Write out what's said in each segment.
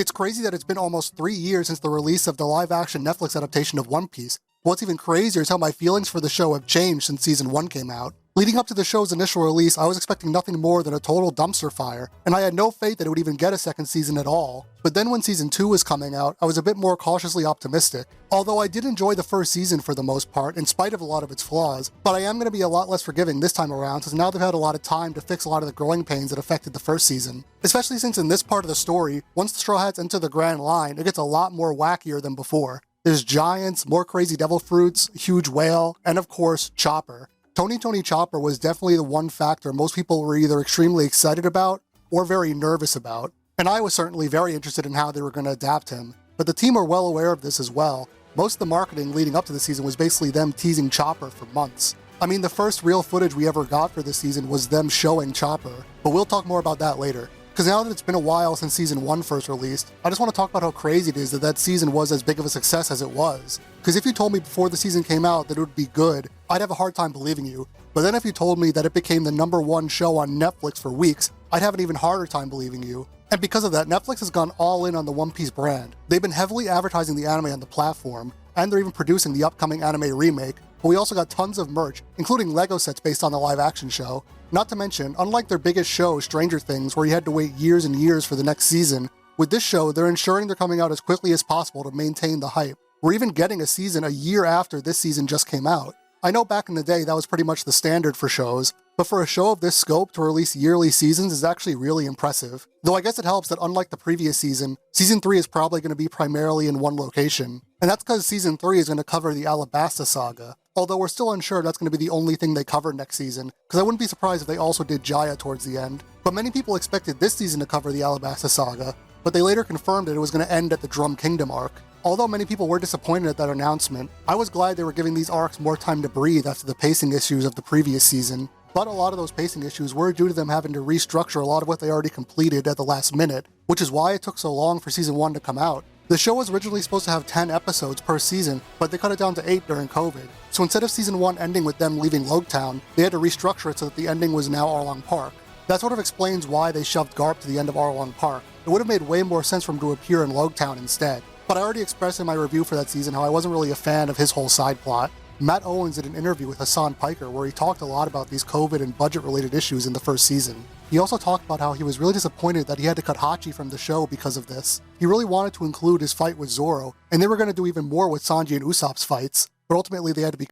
It's crazy that it's been almost 3 years since the release of the live-action Netflix adaptation of One Piece. What's even crazier is how my feelings for the show have changed since Season 1 came out. Leading up to the show's initial release, I was expecting nothing more than a total dumpster fire, and I had no faith that it would even get a second season at all. But then when Season 2 was coming out, I was a bit more cautiously optimistic. Although I did enjoy the first season for the most part, in spite of a lot of its flaws, but I am going to be a lot less forgiving this time around since now they've had a lot of time to fix a lot of the growing pains that affected the first season. Especially since in this part of the story, once the Straw Hats enter the Grand Line, it gets a lot more wackier than before. There's giants, more crazy devil fruits, a huge whale, and of course, Chopper. Tony Chopper was definitely the one factor most people were either extremely excited about or very nervous about, and I was certainly very interested in how they were going to adapt him. But the team were well aware of this as well. Most of the marketing leading up to the season was basically them teasing Chopper for months. I mean, the first real footage we ever got for this season was them showing Chopper, but we'll talk more about that later. Because now that it's been a while since Season 1 first released, I just want to talk about how crazy it is that that season was as big of a success as it was. Because if you told me before the season came out that it would be good, I'd have a hard time believing you. But then if you told me that it became the #1 show on Netflix for weeks, I'd have an even harder time believing you. And because of that, Netflix has gone all in on the One Piece brand. They've been heavily advertising the anime on the platform, and they're even producing the upcoming anime remake, but we also got tons of merch, including Lego sets based on the live-action show. Not to mention, unlike their biggest show, Stranger Things, where you had to wait years and years for the next season, with this show, they're ensuring they're coming out as quickly as possible to maintain the hype. We're even getting a season a year after this season just came out. I know back in the day that was pretty much the standard for shows, but for a show of this scope to release yearly seasons is actually really impressive. Though I guess it helps that unlike the previous season, Season 3 is probably going to be primarily in one location. And that's because Season 3 is going to cover the Alabasta saga. Although we're still unsure if that's going to be the only thing they cover next season, because I wouldn't be surprised if they also did Jaya towards the end. But many people expected this season to cover the Alabasta saga, but they later confirmed that it was going to end at the Drum Kingdom arc. Although many people were disappointed at that announcement, I was glad they were giving these arcs more time to breathe after the pacing issues of the previous season. But a lot of those pacing issues were due to them having to restructure a lot of what they already completed at the last minute, which is why it took so long for Season 1 to come out. The show was originally supposed to have 10 episodes per season, but they cut it down to 8 during COVID. So instead of Season 1 ending with them leaving Logtown, they had to restructure it so that the ending was now Arlong Park. That sort of explains why they shoved Garp to the end of Arlong Park. It would have made way more sense for him to appear in Logtown instead. But I already expressed in my review for that season how I wasn't really a fan of his whole side plot. Matt Owens did an interview with Hassan Piker where he talked a lot about these COVID and budget-related issues in the first season. He also talked about how he was really disappointed that he had to cut Hachi from the show because of this. He really wanted to include his fight with Zoro, and they were going to do even more with Sanji and Usopp's fights, but ultimately they had to be.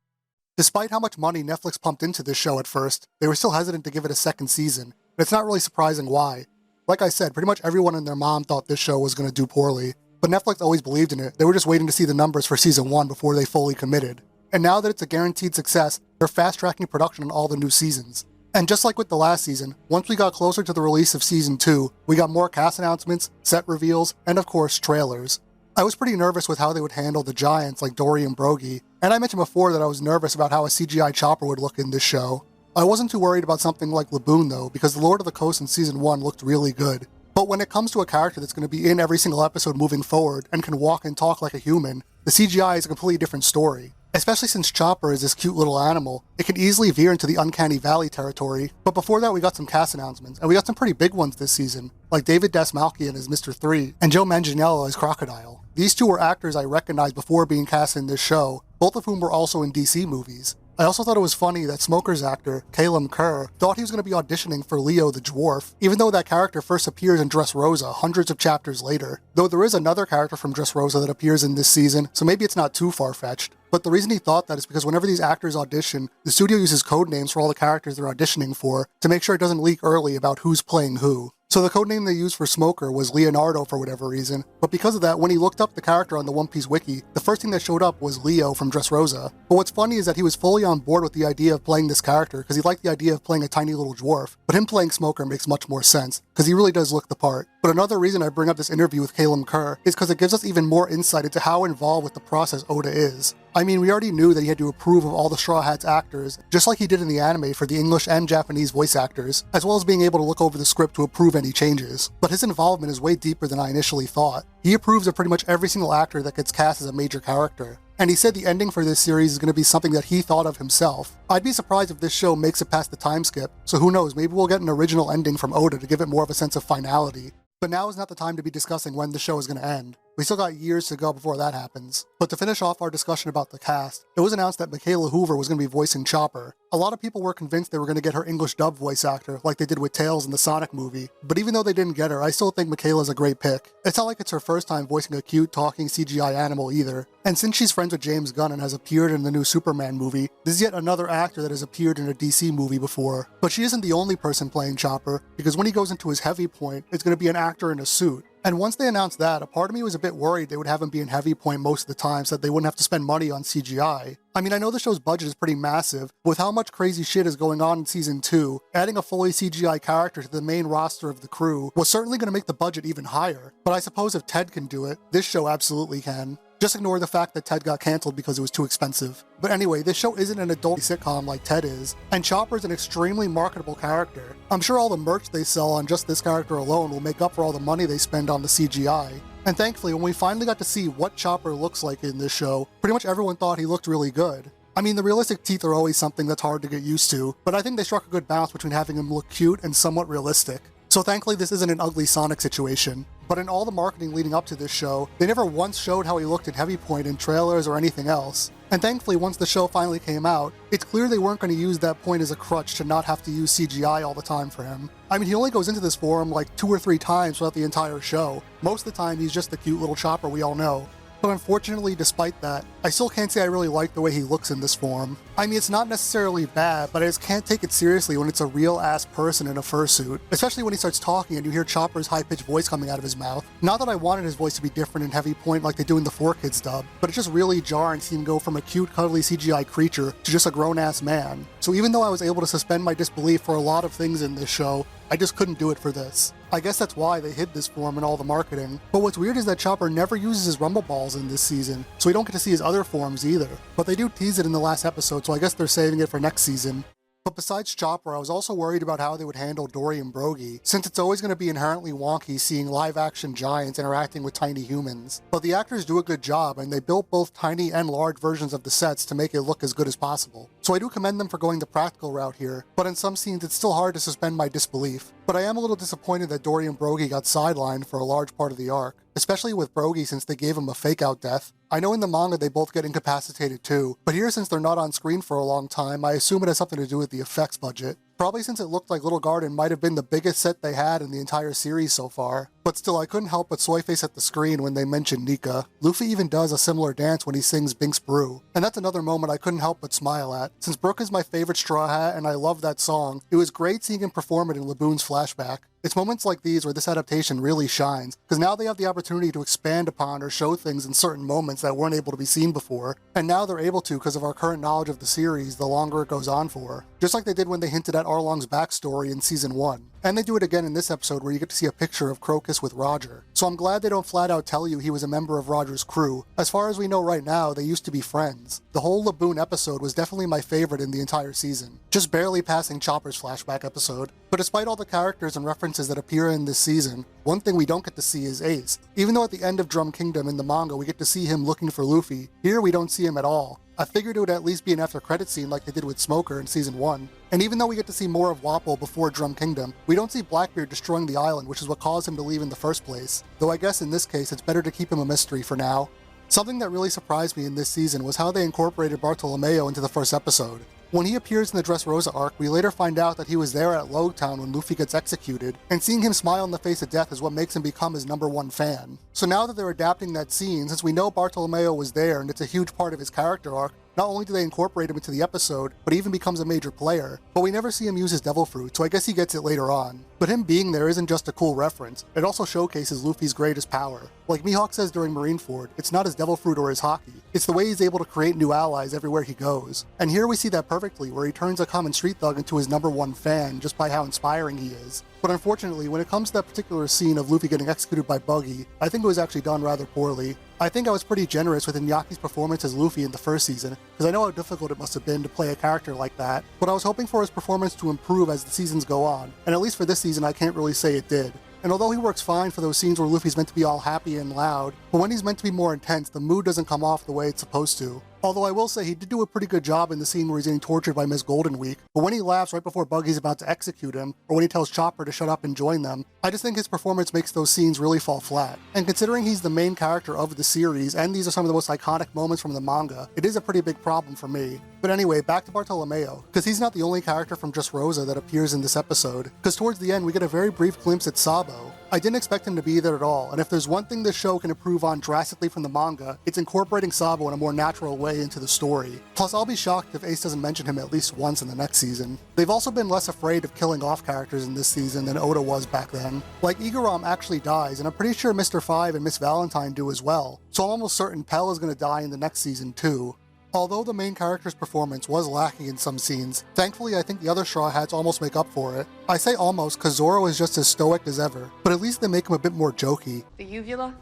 Despite how much money Netflix pumped into this show at first, they were still hesitant to give it a second season, and it's not really surprising why. Like I said, pretty much everyone and their mom thought this show was going to do poorly, but Netflix always believed in it. They were just waiting to see the numbers for Season 1 before they fully committed. And now that it's a guaranteed success, they're fast-tracking production on all the new seasons. And just like with the last season, once we got closer to the release of Season 2, we got more cast announcements, set reveals, and of course, trailers. I was pretty nervous with how they would handle the giants like Dory and Brogy, and I mentioned before that I was nervous about how a CGI Chopper would look in this show. I wasn't too worried about something like Laboon though, because the Lord of the Coast in Season 1 looked really good. But when it comes to a character that's going to be in every single episode moving forward and can walk and talk like a human, the CGI is a completely different story. Especially since Chopper is this cute little animal, it can easily veer into the Uncanny Valley territory. But before that we got some cast announcements, and we got some pretty big ones this season, like David Dastmalchian as Mr. 3, and Joe Manganiello as Crocodile. These two were actors I recognized before being cast in this show, both of whom were also in DC movies. I also thought it was funny that Smoker's actor, Calum Kerr, thought he was going to be auditioning for Leo the Dwarf, even though that character first appears in Dressrosa hundreds of chapters later. Though there is another character from Dressrosa that appears in this season, so maybe it's not too far-fetched. But the reason he thought that is because whenever these actors audition, the studio uses code names for all the characters they're auditioning for to make sure it doesn't leak early about who's playing who. So the codename they used for Smoker was Leonardo for whatever reason, but because of that, when he looked up the character on the One Piece wiki, the first thing that showed up was Leo from Dressrosa. But what's funny is that he was fully on board with the idea of playing this character because he liked the idea of playing a tiny little dwarf, but him playing Smoker makes much more sense, because he really does look the part. But another reason I bring up this interview with Calum Kerr is because it gives us even more insight into how involved with the process Oda is. I mean, we already knew that he had to approve of all the Straw Hats actors, just like he did in the anime for the English and Japanese voice actors, as well as being able to look over the script to approve any changes. But his involvement is way deeper than I initially thought. He approves of pretty much every single actor that gets cast as a major character. And he said the ending for this series is going to be something that he thought of himself. I'd be surprised if this show makes it past the time skip, so who knows, maybe we'll get an original ending from Oda to give it more of a sense of finality. But now is not the time to be discussing when the show is going to end. We still got years to go before that happens. But to finish off our discussion about the cast, it was announced that Michaela Hoover was going to be voicing Chopper. A lot of people were convinced they were going to get her English dub voice actor, like they did with Tails in the Sonic movie. But even though they didn't get her, I still think Michaela's a great pick. It's not like it's her first time voicing a cute, talking CGI animal either. And since she's friends with James Gunn and has appeared in the new Superman movie, this is yet another actor that has appeared in a DC movie before. But she isn't the only person playing Chopper, because when he goes into his heavy point, it's going to be an actor in a suit. And once they announced that, a part of me was a bit worried they would have him be in heavy point most of the time so that they wouldn't have to spend money on CGI. I mean, I know the show's budget is pretty massive, but with how much crazy shit is going on in Season 2, adding a fully CGI character to the main roster of the crew was certainly going to make the budget even higher. But I suppose if Ted can do it, this show absolutely can. Just ignore the fact that Ted got cancelled because it was too expensive. But anyway, this show isn't an adult sitcom like Ted is, and Chopper's an extremely marketable character. I'm sure all the merch they sell on just this character alone will make up for all the money they spend on the CGI. And thankfully, when we finally got to see what Chopper looks like in this show, pretty much everyone thought he looked really good. I mean, the realistic teeth are always something that's hard to get used to, but I think they struck a good balance between having him look cute and somewhat realistic. So thankfully this isn't an ugly Sonic situation. But in all the marketing leading up to this show, they never once showed how he looked at Heavy Point in trailers or anything else. And thankfully once the show finally came out, it's clear they weren't going to use that point as a crutch to not have to use CGI all the time for him. I mean, he only goes into this form like 2 or 3 times throughout the entire show. Most of the time he's just the cute little Chopper we all know. But unfortunately, despite that, I still can't say I really like the way he looks in this form. I mean, it's not necessarily bad, but I just can't take it seriously when it's a real-ass person in a fursuit, especially when he starts talking and you hear Chopper's high-pitched voice coming out of his mouth. Not that I wanted his voice to be different in Heavy Point like they do in the 4Kids dub, but it's just really jarring to see him go from a cute, cuddly CGI creature to just a grown-ass man. So even though I was able to suspend my disbelief for a lot of things in this show, I just couldn't do it for this. I guess that's why they hid this form in all the marketing. But what's weird is that Chopper never uses his rumble balls in this season, so we don't get to see his other forms either. But they do tease it in the last episode, so I guess they're saving it for next season. But besides Chopper, I was also worried about how they would handle Dory and Broggy, since it's always going to be inherently wonky seeing live-action giants interacting with tiny humans. But the actors do a good job, and they built both tiny and large versions of the sets to make it look as good as possible. So I do commend them for going the practical route here, but in some scenes it's still hard to suspend my disbelief. But I am a little disappointed that Dory and Broggy got sidelined for a large part of the arc, especially with Broggy since they gave him a fake-out death. I know in the manga they both get incapacitated too, but here since they're not on screen for a long time, I assume it has something to do with the effects budget. Probably since it looked like Little Garden might have been the biggest set they had in the entire series so far. But still, I couldn't help but soy face at the screen when they mentioned Nika. Luffy even does a similar dance when he sings Binks Brew, and that's another moment I couldn't help but smile at. Since Brook is my favorite Straw Hat and I love that song, it was great seeing him perform it in Laboon's flashback. It's moments like these where this adaptation really shines, because now they have the opportunity to expand upon or show things in certain moments that weren't able to be seen before, and now they're able to because of our current knowledge of the series the longer it goes on for. Just like they did when they hinted at Arlong's backstory in Season 1. And they do it again in this episode where you get to see a picture of Crocus with Roger. So I'm glad they don't flat out tell you he was a member of Roger's crew. As far as we know right now, they used to be friends. The whole Laboon episode was definitely my favorite in the entire season, just barely passing Chopper's flashback episode. But despite all the characters and references that appear in this season, one thing we don't get to see is Ace. Even though at the end of Drum Kingdom in the manga we get to see him looking for Luffy, here we don't see him at all. I figured it would at least be an after credit scene like they did with Smoker in Season 1. And even though we get to see more of Wapol before Drum Kingdom, we don't see Blackbeard destroying the island, which is what caused him to leave in the first place. Though I guess in this case it's better to keep him a mystery for now. Something that really surprised me in this season was how they incorporated Bartolomeo into the first episode. When he appears in the Dressrosa arc, we later find out that he was there at Logtown when Luffy gets executed, and seeing him smile in the face of death is what makes him become his #1 fan. So now that they're adapting that scene, since we know Bartolomeo was there and it's a huge part of his character arc, not only do they incorporate him into the episode, but he even becomes a major player. But we never see him use his Devil Fruit, so I guess he gets it later on. But him being there isn't just a cool reference, it also showcases Luffy's greatest power. Like Mihawk says during Marineford, it's not his Devil Fruit or his Haki, it's the way he's able to create new allies everywhere he goes. And here we see that perfectly, where he turns a common street thug into his #1 fan just by how inspiring he is. But unfortunately, when it comes to that particular scene of Luffy getting executed by Buggy, I think it was actually done rather poorly. I think I was pretty generous with Inyaki's performance as Luffy in the first season, because I know how difficult it must have been to play a character like that, but I was hoping for his performance to improve as the seasons go on, and at least for this season I can't really say it did. And although he works fine for those scenes where Luffy's meant to be all happy and loud, but when he's meant to be more intense, the mood doesn't come off the way it's supposed to. Although I will say he did do a pretty good job in the scene where he's getting tortured by Miss Golden Week, but when he laughs right before Buggy's about to execute him, or when he tells Chopper to shut up and join them, I just think his performance makes those scenes really fall flat. And considering he's the main character of the series, and these are some of the most iconic moments from the manga, it is a pretty big problem for me. But anyway, back to Bartolomeo, because he's not the only character from Just Rosa that appears in this episode, because towards the end we get a very brief glimpse at Sabo. I didn't expect him to be there at all, and if there's one thing this show can improve on drastically from the manga, it's incorporating Sabo in a more natural way into the story. Plus, I'll be shocked if Ace doesn't mention him at least once in the next season. They've also been less afraid of killing off characters in this season than Oda was back then. Like, Igaram actually dies, and I'm pretty sure Mr. Five and Miss Valentine do as well, so I'm almost certain Pell is going to die in the next season too. Although the main character's performance was lacking in some scenes, thankfully I think the other Straw Hats almost make up for it. I say almost because Zoro is just as stoic as ever, but at least they make him a bit more jokey. The uvula?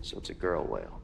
So it's a girl whale.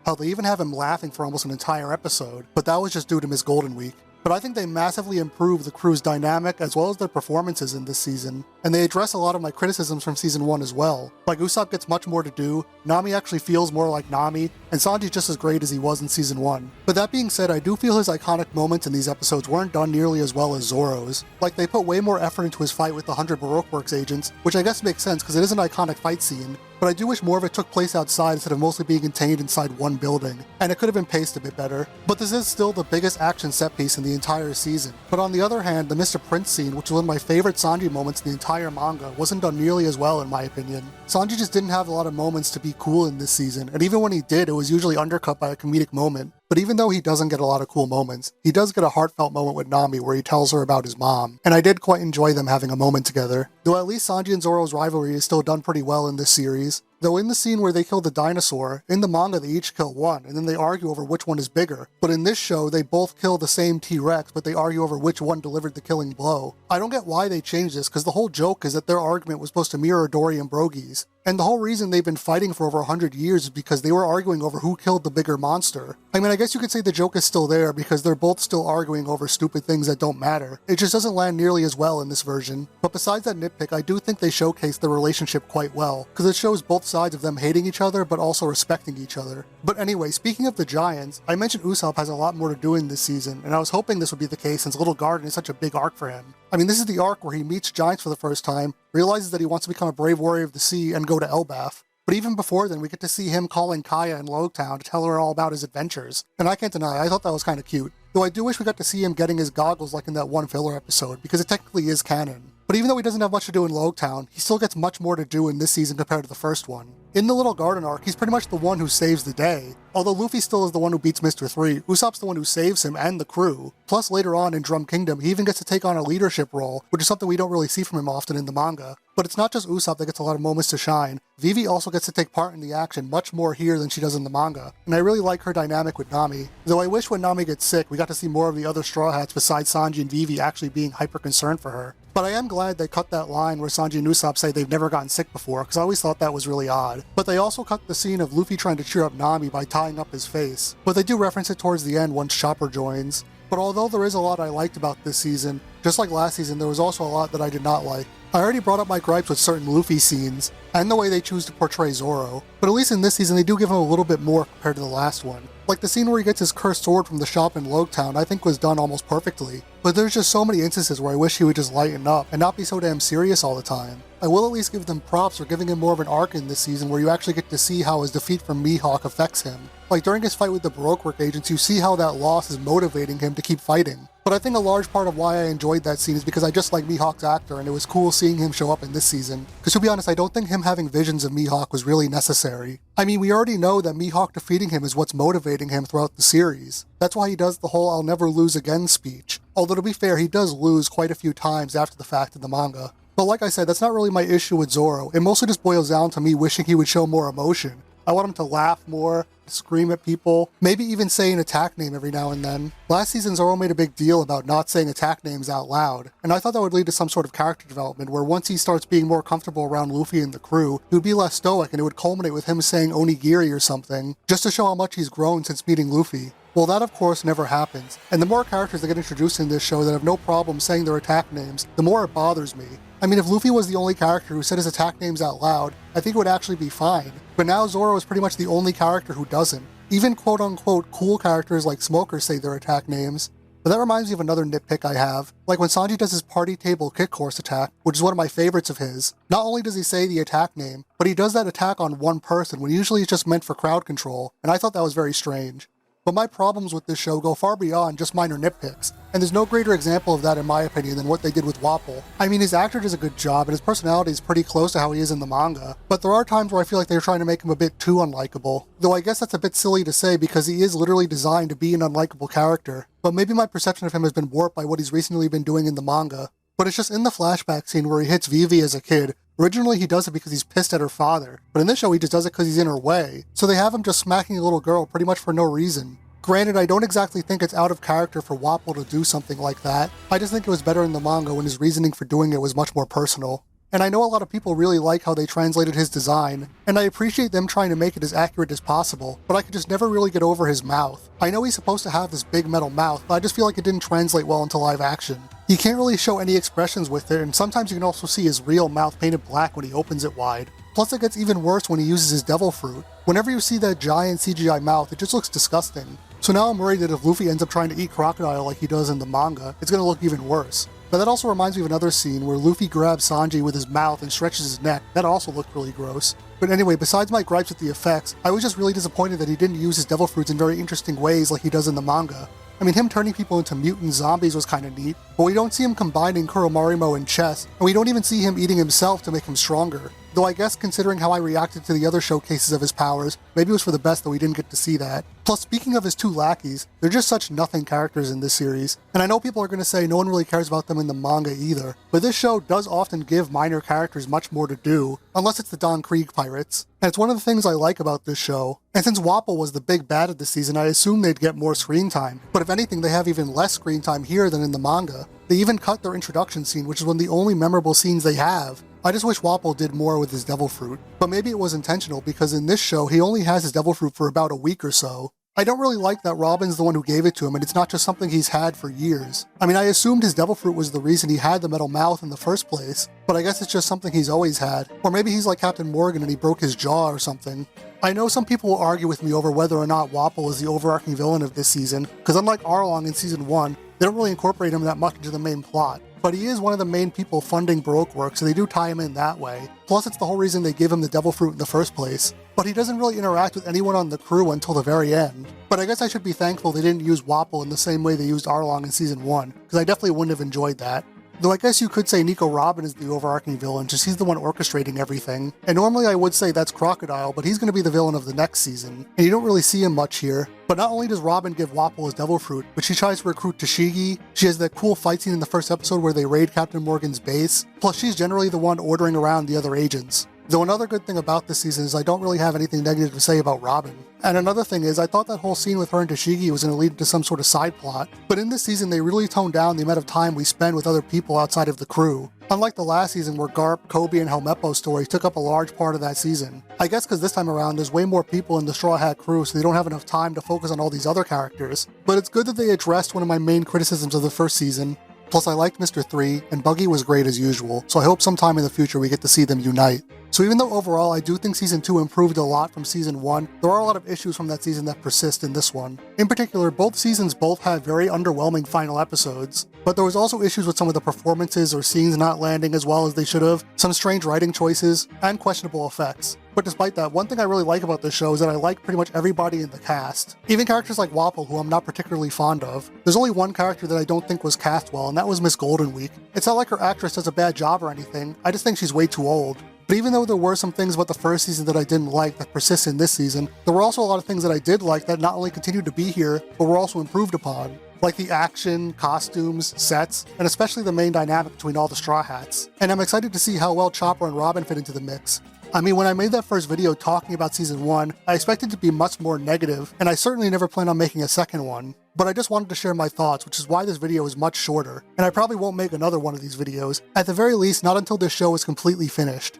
Hell, they even have him laughing for almost an entire episode, but that was just due to Miss Golden Week. But I think they massively improved the crew's dynamic as well as their performances in this season, and they address a lot of my criticisms from Season 1 as well. Like, Usopp gets much more to do, Nami actually feels more like Nami, and Sanji's just as great as he was in Season 1. But that being said, I do feel his iconic moments in these episodes weren't done nearly as well as Zoro's. Like, they put way more effort into his fight with the 100 Baroque Works agents, which I guess makes sense because it is an iconic fight scene, but I do wish more of it took place outside instead of mostly being contained inside one building, and it could have been paced a bit better. But this is still the biggest action set piece in the entire season. But on the other hand, the Mr. Prince scene, which was one of my favorite Sanji moments in the entire manga, wasn't done nearly as well in my opinion. Sanji just didn't have a lot of moments to be cool in this season, and even when he did, it was usually undercut by a comedic moment. But even though he doesn't get a lot of cool moments, he does get a heartfelt moment with Nami where he tells her about his mom, and I did quite enjoy them having a moment together. Though at least Sanji and Zoro's rivalry is still done pretty well in this series. Though in the scene where they kill the dinosaur, in the manga they each kill one, and then they argue over which one is bigger. But in this show, they both kill the same T-Rex, but they argue over which one delivered the killing blow. I don't get why they changed this, because the whole joke is that their argument was supposed to mirror Dory and Brogy's. And the whole reason they've been fighting for over 100 years is because they were arguing over who killed the bigger monster. I mean, I guess you could say the joke is still there because they're both still arguing over stupid things that don't matter. It just doesn't land nearly as well in this version. But besides that nitpick, I do think they showcase their relationship quite well, because it shows both sides of them hating each other but also respecting each other. But anyway, speaking of the Giants, I mentioned Usopp has a lot more to do in this season, and I was hoping this would be the case since Little Garden is such a big arc for him. I mean, this is the arc where he meets Giants for the first time, realizes that he wants to become a brave warrior of the sea, and go to Elbaf. But even before then, we get to see him calling Kaya in Logtown to tell her all about his adventures. And I can't deny, I thought that was kind of cute. Though I do wish we got to see him getting his goggles like in that one filler episode, because it technically is canon. But even though he doesn't have much to do in Logtown, he still gets much more to do in this season compared to the first one. In the Little Garden arc, he's pretty much the one who saves the day. Although Luffy still is the one who beats Mr. 3, Usopp's the one who saves him and the crew. Plus later on in Drum Kingdom, he even gets to take on a leadership role, which is something we don't really see from him often in the manga. But it's not just Usopp that gets a lot of moments to shine. Vivi also gets to take part in the action much more here than she does in the manga, and I really like her dynamic with Nami. Though I wish when Nami gets sick, we got to see more of the other Straw Hats besides Sanji and Vivi actually being hyper concerned for her. But I am glad they cut that line where Sanji and Usopp say they've never gotten sick before, because I always thought that was really odd. But they also cut the scene of Luffy trying to cheer up Nami by tying up his face. But they do reference it towards the end once Chopper joins. But although there is a lot I liked about this season, just like last season, there was also a lot that I did not like. I already brought up my gripes with certain Luffy scenes, and the way they choose to portray Zoro, but at least in this season they do give him a little bit more compared to the last one. Like the scene where he gets his cursed sword from the shop in Logtown I think was done almost perfectly, but there's just so many instances where I wish he would just lighten up and not be so damn serious all the time. I will at least give them props for giving him more of an arc in this season where you actually get to see how his defeat from Mihawk affects him. Like during his fight with the Baroque Work agents, you see how that loss is motivating him to keep fighting. But I think a large part of why I enjoyed that scene is because I just like Mihawk's actor and it was cool seeing him show up in this season. Because to be honest, I don't think him having visions of Mihawk was really necessary. I mean, we already know that Mihawk defeating him is what's motivating him throughout the series. That's why he does the whole "I'll never lose again" speech. Although to be fair, he does lose quite a few times after the fact in the manga. But like I said, that's not really my issue with Zoro. It mostly just boils down to me wishing he would show more emotion. I want him to laugh more, scream at people, maybe even say an attack name every now and then. Last season, Zoro made a big deal about not saying attack names out loud, and I thought that would lead to some sort of character development where once he starts being more comfortable around Luffy and the crew, he would be less stoic and it would culminate with him saying Onigiri or something, just to show how much he's grown since meeting Luffy. Well, that of course never happens, and the more characters that get introduced in this show that have no problem saying their attack names, the more it bothers me. I mean, if Luffy was the only character who said his attack names out loud, I think it would actually be fine. but now Zoro is pretty much the only character who doesn't. Even quote-unquote cool characters like Smoker say their attack names. But that reminds me of another nitpick I have, like when Sanji does his party table kick course attack, which is one of my favorites of his. Not only does he say the attack name, but he does that attack on one person when usually it's just meant for crowd control, and I thought that was very strange. But my problems with this show go far beyond just minor nitpicks, and there's no greater example of that in my opinion than what they did with Wapol. I mean, his actor does a good job, and his personality is pretty close to how he is in the manga, but there are times where I feel like they're trying to make him a bit too unlikable. Though I guess that's a bit silly to say because he is literally designed to be an unlikable character, but maybe my perception of him has been warped by what he's recently been doing in the manga. But it's just in the flashback scene where he hits Vivi as a kid. Originally he does it because he's pissed at her father, but in this show he just does it because he's in her way, so they have him just smacking a little girl pretty much for no reason. Granted, I don't exactly think it's out of character for Wapol to do something like that. I just think it was better in the manga when his reasoning for doing it was much more personal. And I know a lot of people really like how they translated his design, and I appreciate them trying to make it as accurate as possible, but I could just never really get over his mouth. I know he's supposed to have this big metal mouth, but I just feel like it didn't translate well into live action. You can't really show any expressions with it, and sometimes you can also see his real mouth painted black when he opens it wide. Plus it gets even worse when he uses his devil fruit. Whenever you see that giant CGI mouth, it just looks disgusting. So now I'm worried that if Luffy ends up trying to eat crocodile like he does in the manga, it's gonna look even worse. But that also reminds me of another scene where Luffy grabs Sanji with his mouth and stretches his neck. That also looked really gross. But anyway, besides my gripes with the effects, I was just really disappointed that he didn't use his devil fruits in very interesting ways like he does in the manga. I mean, him turning people into mutant zombies was kinda neat, but we don't see him combining Kuromarimo and chess, and we don't even see him eating himself to make him stronger. Though I guess considering how I reacted to the other showcases of his powers, maybe it was for the best that we didn't get to see that. Plus, speaking of his two lackeys, they're just such nothing characters in this series, and I know people are going to say no one really cares about them in the manga either, but this show does often give minor characters much more to do, unless it's the Don Krieg pirates. And it's one of the things I like about this show. And since Wapol was the big bad of the season, I assume they'd get more screen time, but if anything, they have even less screen time here than in the manga. They even cut their introduction scene, which is one of the only memorable scenes they have. I just wish Wapol did more with his devil fruit, but maybe it was intentional because in this show he only has his devil fruit for about a week or so. I don't really like that Robin's the one who gave it to him and it's not just something he's had for years. I mean, I assumed his devil fruit was the reason he had the metal mouth in the first place, but I guess it's just something he's always had. Or maybe he's like Captain Morgan and he broke his jaw or something. I know some people will argue with me over whether or not Wapol is the overarching villain of this season, because unlike Arlong in Season 1, they don't really incorporate him that much into the main plot. But he is one of the main people funding Baroque work, so they do tie him in that way. Plus it's the whole reason they give him the devil fruit in the first place. But he doesn't really interact with anyone on the crew until the very end. But I guess I should be thankful they didn't use Wapol in the same way they used Arlong in Season 1, because I definitely wouldn't have enjoyed that. Though I guess you could say Nico Robin is the overarching villain, just he's the one orchestrating everything. And normally I would say that's Crocodile, but he's going to be the villain of the next season, and you don't really see him much here. But not only does Robin give Wapol his devil fruit, but she tries to recruit Tashigi, she has that cool fight scene in the first episode where they raid Captain Morgan's base, plus she's generally the one ordering around the other agents. Though another good thing about this season is I don't really have anything negative to say about Robin. And another thing is, I thought that whole scene with her and Tashigi was going to lead to some sort of side plot, but in this season they really toned down the amount of time we spend with other people outside of the crew. Unlike the last season where Garp, Kobe, and Helmeppo's stories took up a large part of that season. I guess because this time around there's way more people in the Straw Hat crew so they don't have enough time to focus on all these other characters. But it's good that they addressed one of my main criticisms of the first season. Plus I liked Mr. 3, and Buggy was great as usual, so I hope sometime in the future we get to see them unite. So even though overall I do think Season 2 improved a lot from Season 1, there are a lot of issues from that season that persist in this one. In particular, both seasons had very underwhelming final episodes, but there was also issues with some of the performances or scenes not landing as well as they should have, some strange writing choices, and questionable effects. But despite that, one thing I really like about this show is that I like pretty much everybody in the cast. Even characters like Wapol, who I'm not particularly fond of. There's only one character that I don't think was cast well, and that was Miss Goldenweek. It's not like her actress does a bad job or anything, I just think she's way too old. But even though there were some things about the first season that I didn't like that persist in this season, there were also a lot of things that I did like that not only continued to be here, but were also improved upon. Like the action, costumes, sets, and especially the main dynamic between all the Straw Hats. And I'm excited to see how well Chopper and Robin fit into the mix. I mean, when I made that first video talking about Season 1, I expected it to be much more negative, and I certainly never plan on making a second one. But I just wanted to share my thoughts, which is why this video is much shorter, and I probably won't make another one of these videos, at the very least not until this show is completely finished.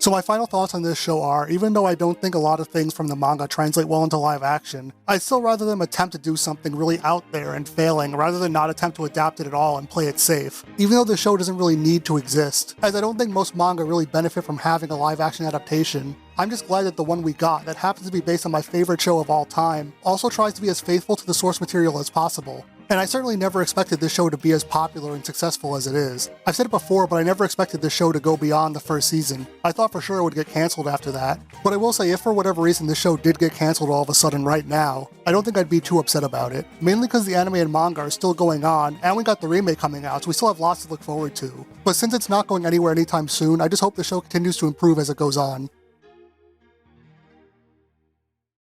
So my final thoughts on this show are, even though I don't think a lot of things from the manga translate well into live action, I'd still rather them attempt to do something really out there and failing rather than not attempt to adapt it at all and play it safe, even though the show doesn't really need to exist, as I don't think most manga really benefit from having a live action adaptation. I'm just glad that the one we got, that happens to be based on my favorite show of all time, also tries to be as faithful to the source material as possible. And I certainly never expected this show to be as popular and successful as it is. I've said it before, but I never expected this show to go beyond the first season. I thought for sure it would get cancelled after that. But I will say, if for whatever reason this show did get cancelled all of a sudden right now, I don't think I'd be too upset about it. Mainly because the anime and manga are still going on, and we got the remake coming out, so we still have lots to look forward to. But since it's not going anywhere anytime soon, I just hope the show continues to improve as it goes on.